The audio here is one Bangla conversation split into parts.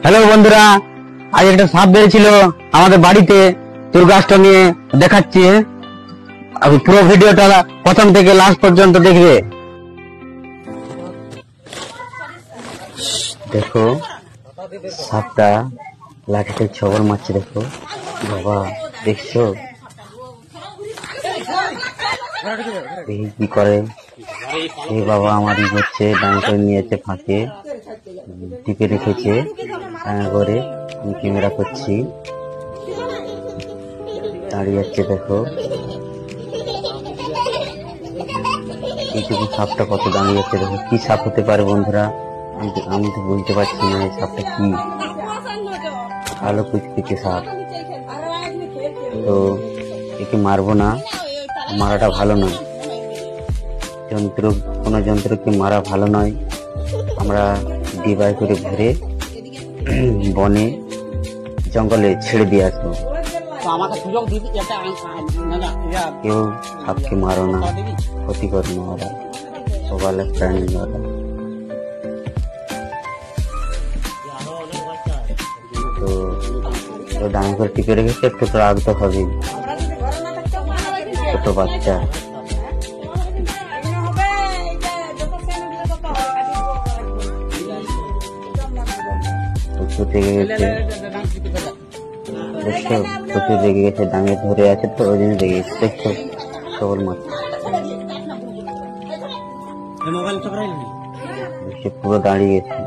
হ্যালো বন্ধুরা, আজ একটা সাপ বেরিয়েছিল আমাদের বাড়িতে। তোর গাছটা নিয়ে দেখাচ্ছি। পুরো ভিডিওটা প্রথম থেকে লাস্ট পর্যন্ত দেখবে। দেখো সাপটা লাঠিতে ছবল মারছে। দেখো বাবা, দেখছো কি করে এই বাবা? আমার ই হচ্ছে ডান করে নিয়েছে, ফাঁকে টিপে রেখেছে করে। আমি ক্যামেরা করছি, দাঁড়িয়ে যাচ্ছে। দেখো এইটুকু সাপটা কত দাঁড়িয়ে যাচ্ছে। দেখো কি সাপ হতে পারে বন্ধুরা, আমি তো বুঝতে পারছি না এই সাপটা কি। কালো কুচকুচে সাপ। তো একে মারবো না, মারাটা ভালো নয়। কোনো যন্ত্রকে মারা ভালো নয়। আমরা ডিবাই করে ভরে বনে জঙ্গলে ছেড়ে দিয়ে আসবো। কেউ সাপকে মারো না, ক্ষতি করো না। ওরা সকালে প্রাণী ওরা। তো ডাঙা করে টিপে রেখেছে, একটু তো রাখতে হবে। ছোট বাচ্চা প্রচুর রেগে গেছে। দেখছো প্রচুর রেগে গেছে, ডাঙে ধরে আছে তো ওই জন্য রেগে গেছে। দেখছো সবল মাছ পুরো দাঁড়িয়ে গেছে।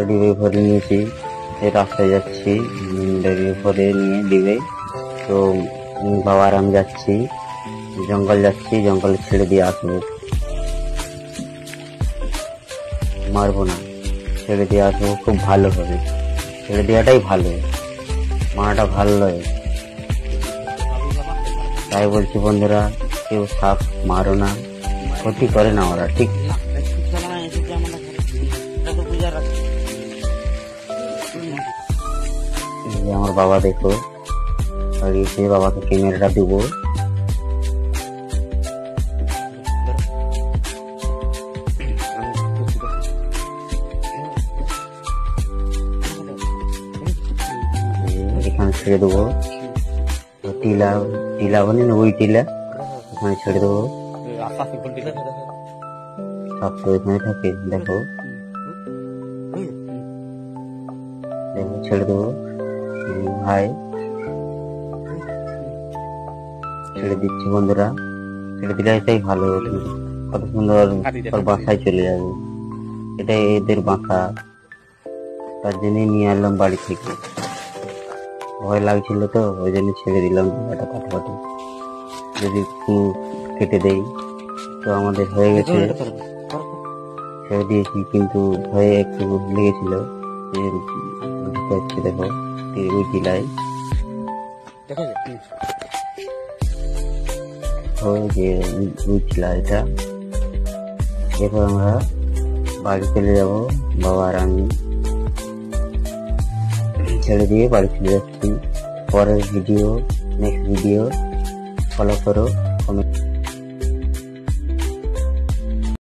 ডিবে ভরে নিয়েছি, রাস্তায় যাচ্ছি। ডিবে ভরে নিয়ে ডিবে তো বাবার আমি যাচ্ছি, জঙ্গল যাচ্ছি, জঙ্গলে ছেড়ে দিয়ে আসবো। মারবো না, ছেড়ে দিয়ে আসবো, খুব ভালো হবে। ছেড়ে দেওয়াটাই ভালো, মারাটা ভালো নয়। তাই বলছি বন্ধুরা, কেউ সাপ মারো না, ক্ষতি করে না ওরা, ঠিক? আমার বাবা দেখো দাঁড়িয়েছে, বাবাকে ক্যামেরাটা দেবো। এখানে ছেড়ে দেবো, টিলা বলে না, ওই টিলা ওখানে ছেড়ে দেবো। সব তো এখানে থাকে। দেখো দেখো ছেড়ে দেবো ভাই, ছেড়ে দিচ্ছি বন্ধুরা। ছেড়ে দিলে এটাই ভালো, কত সুন্দর বাসায় চলে যাবে। এটাই এদের বাসা, তার জন্য নিয়ে আসলাম বাড়ি থেকে। ভয় লাগছিল তো ওই জন্য ছেড়ে দিলাম। এটা কাটাকাটি যদি একটু কেটে দেই তো আমাদের হয়ে গেছে। ছেড়ে দিয়েছি কিন্তু ভয়ে একটু লেগেছিল। দেখো ওই টিলায় ওই টিলা এটা। এরপর আমরা বাড়ি চলে যাব, বাবা আর আমি। ছেড়ে দিয়ে বাড়ি চলে যাচ্ছি। পরের ভিডিও, নেক্সট ভিডিও ফলো করো, কমেন্ট।